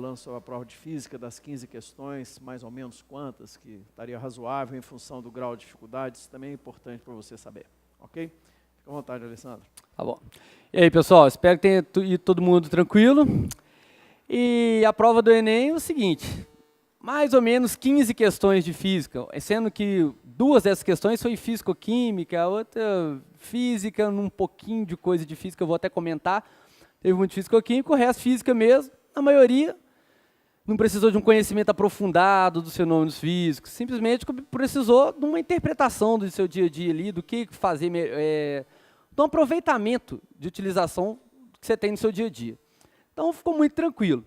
lançou a prova de física das 15 questões, mais ou menos quantas, que estaria razoável em função do grau de dificuldade, isso também é importante para você saber, ok? Fica à vontade, Alessandro. Tá bom. E aí, pessoal, espero que tenha ido todo mundo tranquilo. E a prova do Enem é o seguinte, mais ou menos 15 questões de física, sendo que 2 dessas questões foi físico-química, a outra física, um pouquinho de coisa de física, eu vou até comentar, teve muito físico-química, o resto física mesmo, a maioria não precisou de um conhecimento aprofundado dos fenômenos físicos, simplesmente precisou de uma interpretação do seu dia a dia ali, do que fazer, de um aproveitamento de utilização que você tem no seu dia a dia. Então ficou muito tranquilo.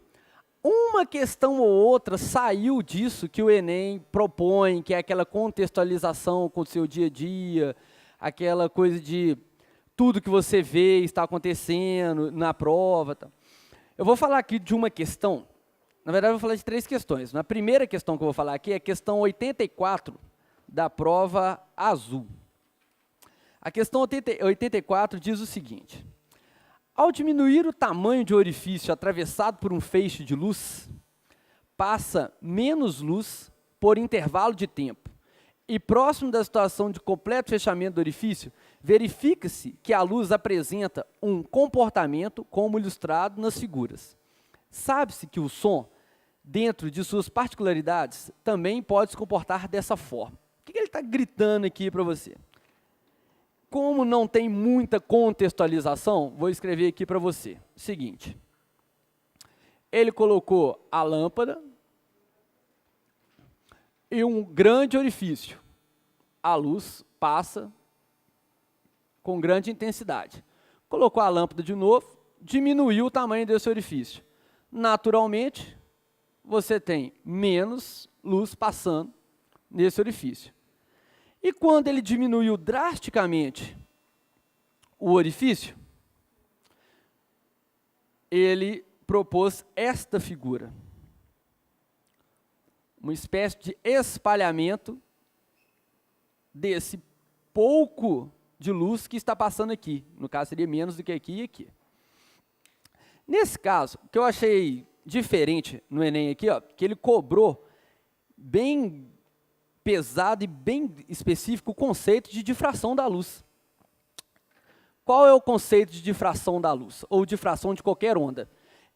Uma questão ou outra saiu disso que o Enem propõe, que é aquela contextualização com o seu dia a dia, aquela coisa de tudo que você vê está acontecendo na prova. Tá. Eu vou falar aqui de uma questão, na verdade eu vou falar de 3 questões. Na primeira questão que eu vou falar aqui é a questão 84 da prova azul. A questão 84 diz o seguinte: ao diminuir o tamanho de orifício atravessado por um feixe de luz, passa menos luz por intervalo de tempo. E próximo da situação de completo fechamento do orifício, verifica-se que a luz apresenta um comportamento como ilustrado nas figuras. Sabe-se que o som, dentro de suas particularidades, também pode se comportar dessa forma. O que ele está gritando aqui para você? Como não tem muita contextualização, vou escrever aqui para você. Seguinte, ele colocou a lâmpada e um grande orifício. A luz passa com grande intensidade. Colocou a lâmpada de novo, diminuiu o tamanho desse orifício. Naturalmente, você tem menos luz passando nesse orifício. E quando ele diminuiu drasticamente o orifício, ele propôs esta figura. Uma espécie de espalhamento desse pouco de luz que está passando aqui. No caso, seria menos do que aqui e aqui. Nesse caso, o que eu achei diferente no Enem aqui, ó, que ele cobrou bem pesado e bem específico o conceito de difração da luz. Qual é o conceito de difração da luz? Ou difração de qualquer onda?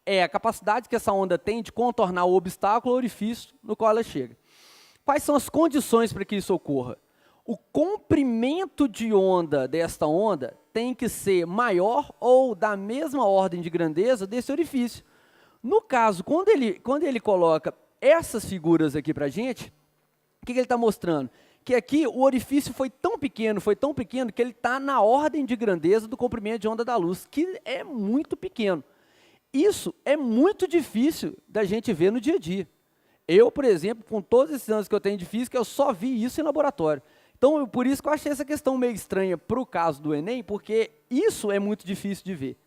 É a capacidade que essa onda tem de contornar o obstáculo ou orifício no qual ela chega. Quais são as condições para que isso ocorra? O comprimento de onda desta onda tem que ser maior ou da mesma ordem de grandeza desse orifício. No caso, quando ele coloca essas figuras aqui para a gente, o que ele está mostrando? Que aqui o orifício foi tão pequeno que ele está na ordem de grandeza do comprimento de onda da luz, que é muito pequeno. Isso é muito difícil da gente ver no dia a dia. Eu, por exemplo, com todos esses anos que eu tenho de física, eu só vi isso em laboratório. Então, por isso que eu achei essa questão meio estranha para o caso do Enem, porque isso é muito difícil de ver.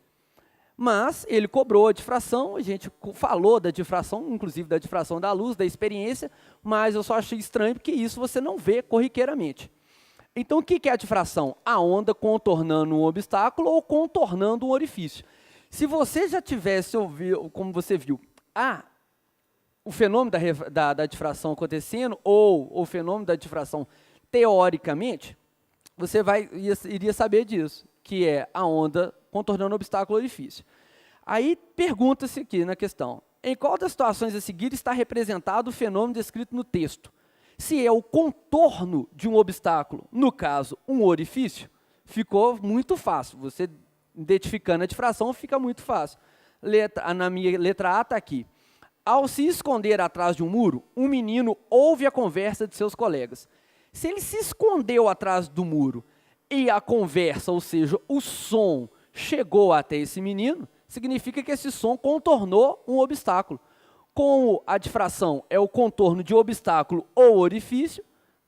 Mas ele cobrou a difração, a gente falou da difração, inclusive da difração da luz, da experiência, mas eu só achei estranho porque isso você não vê corriqueiramente. Então, o que é a difração? A onda contornando um obstáculo ou contornando um orifício. Se você já tivesse ouvido, como você viu, o fenômeno da difração acontecendo, ou o fenômeno da difração teoricamente, você iria saber disso, que é a onda contornando o obstáculo ou orifício. Aí pergunta-se aqui na questão, em qual das situações a seguir está representado o fenômeno descrito no texto? Se é o contorno de um obstáculo, no caso, um orifício, ficou muito fácil. Você identificando a difração fica muito fácil. Na minha letra A está aqui. Ao se esconder atrás de um muro, um menino ouve a conversa de seus colegas. Se ele se escondeu atrás do muro e a conversa, ou seja, o som, chegou até esse menino, significa que esse som contornou um obstáculo. Como a difração é o contorno de obstáculo ou orifício,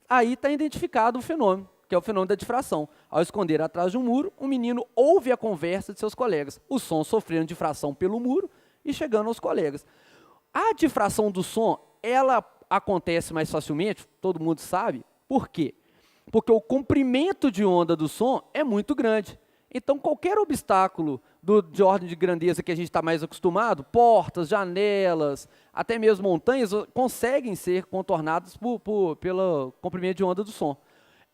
aí está identificado o fenômeno, que é o fenômeno da difração. Ao esconder atrás de um muro, o menino ouve a conversa de seus colegas. O som sofrendo difração pelo muro e chegando aos colegas. A difração do som, ela acontece mais facilmente, todo mundo sabe. Por quê? Porque o comprimento de onda do som é muito grande. Então, qualquer obstáculo de ordem de grandeza que a gente está mais acostumado, portas, janelas, até mesmo montanhas, conseguem ser contornadas pelo comprimento de onda do som.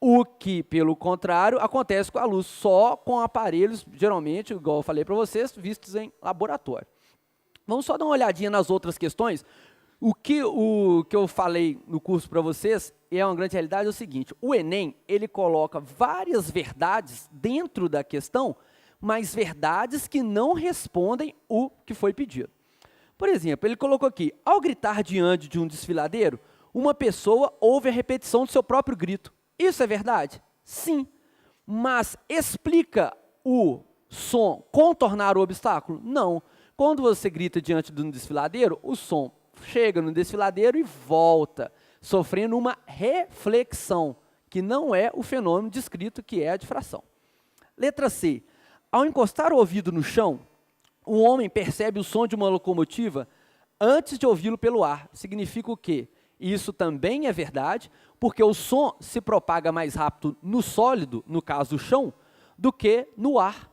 O que, pelo contrário, acontece com a luz, só com aparelhos, geralmente, igual eu falei para vocês, vistos em laboratório. Vamos só dar uma olhadinha nas outras questões. O que eu falei no curso para vocês é uma grande realidade, é o seguinte: o Enem, ele coloca várias verdades dentro da questão, mas verdades que não respondem o que foi pedido. Por exemplo, ele colocou aqui: ao gritar diante de um desfiladeiro, uma pessoa ouve a repetição do seu próprio grito. Isso é verdade? Sim. Mas explica o som contornar o obstáculo? Não. Quando você grita diante de um desfiladeiro, o som chega no desfiladeiro e volta, sofrendo uma reflexão, que não é o fenômeno descrito, que é a difração. Letra C. Ao encostar o ouvido no chão, o homem percebe o som de uma locomotiva antes de ouvi-lo pelo ar. Significa o quê? Isso também é verdade, porque o som se propaga mais rápido no sólido, no caso do chão, do que no ar.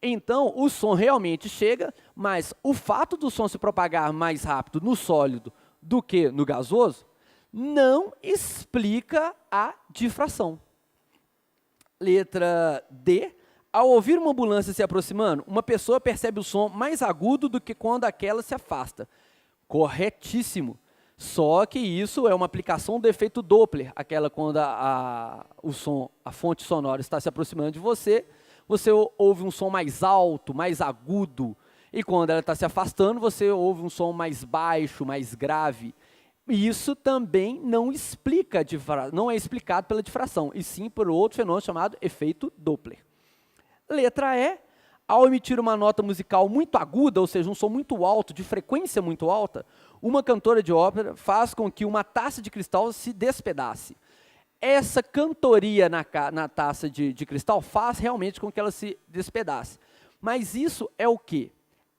Então, o som realmente chega, mas o fato do som se propagar mais rápido no sólido do que no gasoso não explica a difração. Letra D. Ao ouvir uma ambulância se aproximando, uma pessoa percebe o som mais agudo do que quando aquela se afasta. Corretíssimo. Só que isso é uma aplicação do efeito Doppler, aquela quando a fonte sonora está se aproximando de você, você ouve um som mais alto, mais agudo, e quando ela está se afastando, você ouve um som mais baixo, mais grave. E isso também não é explicado pela difração, e sim por outro fenômeno chamado efeito Doppler. Letra E. Ao emitir uma nota musical muito aguda, ou seja, um som muito alto, de frequência muito alta, uma cantora de ópera faz com que uma taça de cristal se despedace. Essa cantoria na taça de cristal faz realmente com que ela se despedace. Mas isso é o quê?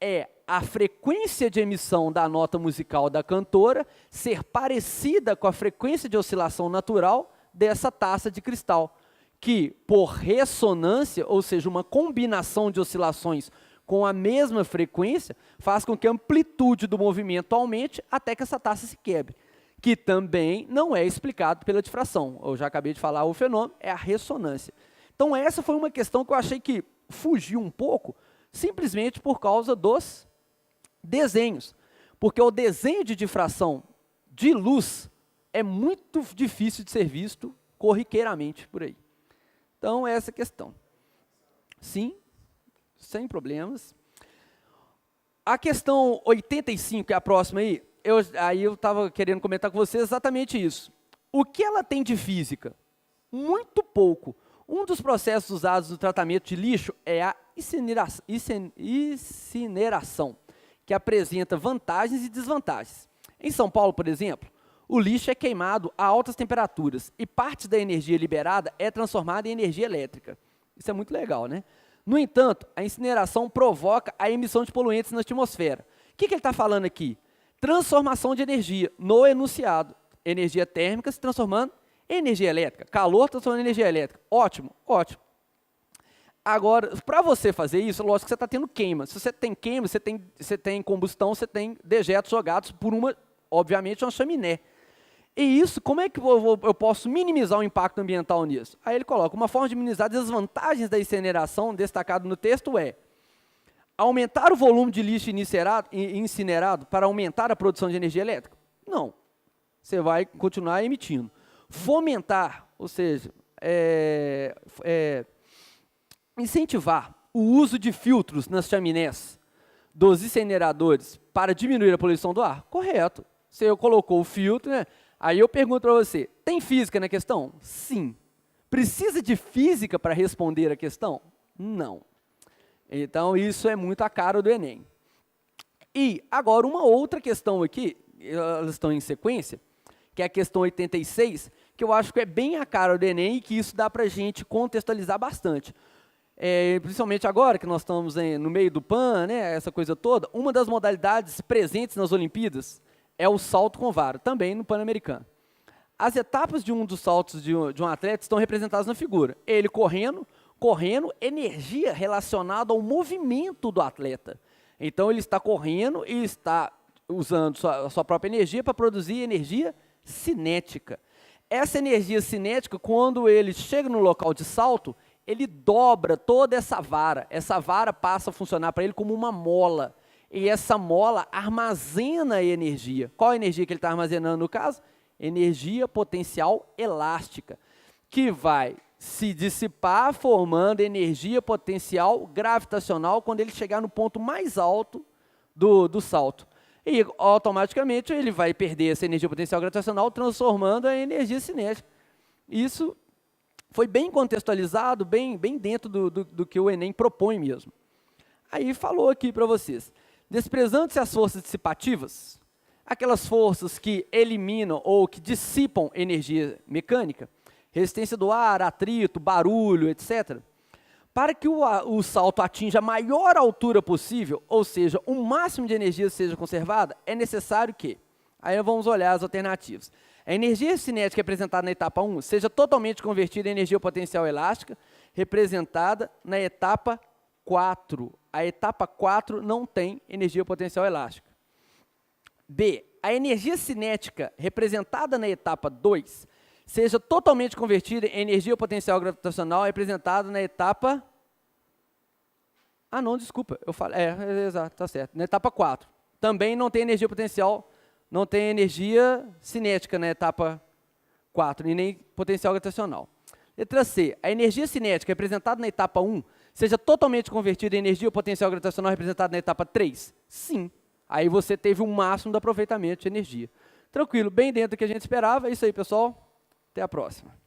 É a frequência de emissão da nota musical da cantora ser parecida com a frequência de oscilação natural dessa taça de cristal, que, por ressonância, ou seja, uma combinação de oscilações com a mesma frequência, faz com que a amplitude do movimento aumente até que essa taça se quebre, que também não é explicado pela difração. Eu já acabei de falar, o fenômeno é a ressonância. Então, essa foi uma questão que eu achei que fugiu um pouco, simplesmente por causa dos desenhos. Porque o desenho de difração de luz é muito difícil de ser visto corriqueiramente por aí. Então, essa é a questão. Sim, sem problemas. A questão 85, que é a próxima aí, eu estava querendo comentar com vocês exatamente isso. O que ela tem de física? Muito pouco. Um dos processos usados no tratamento de lixo é a incineração, que apresenta vantagens e desvantagens. Em São Paulo, por exemplo, o lixo é queimado a altas temperaturas e parte da energia liberada é transformada em energia elétrica. Isso é muito legal, né? No entanto, a incineração provoca a emissão de poluentes na atmosfera. O que ele está falando aqui? Transformação de energia no enunciado. Energia térmica se transformando em energia elétrica. Calor transformando em energia elétrica. Ótimo, ótimo. Agora, para você fazer isso, lógico que você está tendo queima. Se você tem queima, você tem combustão, você tem dejetos jogados por obviamente, uma chaminé. E isso, como é que eu posso minimizar o impacto ambiental nisso? Aí ele coloca, uma forma de minimizar as desvantagens da incineração, destacado no texto, é aumentar o volume de lixo incinerado para aumentar a produção de energia elétrica? Não. Você vai continuar emitindo. Fomentar, ou seja, incentivar o uso de filtros nas chaminés dos incineradores para diminuir a poluição do ar? Correto. Você colocou o filtro, né? Aí eu pergunto para você, tem física na questão? Sim. Precisa de física para responder a questão? Não. Então, isso é muito a cara do Enem. E agora, uma outra questão aqui, elas estão em sequência, que é a questão 86, que eu acho que é bem a cara do Enem e que isso dá para a gente contextualizar bastante. Principalmente agora que nós estamos no meio do PAN, né, essa coisa toda, uma das modalidades presentes nas Olimpíadas é o salto com vara, também no Pan-Americano. As etapas de um dos saltos de um atleta estão representadas na figura. Ele correndo correndo, energia relacionada ao movimento do atleta. Então, ele está correndo e está usando a sua própria energia para produzir energia cinética. Essa energia cinética, quando ele chega no local de salto, ele dobra toda essa vara passa a funcionar para ele como uma mola, e essa mola armazena a energia. Qual a energia que ele está armazenando no caso? Energia potencial elástica, que vai se dissipar formando energia potencial gravitacional quando ele chegar no ponto mais alto do salto. E automaticamente ele vai perder essa energia potencial gravitacional, transformando em energia cinética. Isso foi bem contextualizado, bem dentro do que o Enem propõe mesmo. Aí falou aqui para vocês, desprezando-se as forças dissipativas, aquelas forças que eliminam ou que dissipam energia mecânica, resistência do ar, atrito, barulho, etc., para que o salto atinja a maior altura possível, ou seja, o máximo de energia seja conservada, é necessário que, aí vamos olhar as alternativas, a energia cinética representada na etapa 1 seja totalmente convertida em energia potencial elástica, representada na etapa 4. A etapa 4 não tem energia potencial elástica. B. A energia cinética representada na etapa 2 seja totalmente convertida em energia potencial gravitacional representada na etapa... Ah, não, desculpa, eu falei... exato, tá certo. Na etapa 4. Também não tem energia potencial, não tem energia cinética na etapa 4, e nem potencial gravitacional. Letra C. A energia cinética representada na etapa 1 seja totalmente convertida em energia potencial gravitacional representada na etapa 3? Sim. Aí você teve um máximo do aproveitamento de energia. Tranquilo, bem dentro do que a gente esperava. É isso aí, pessoal. Até a próxima.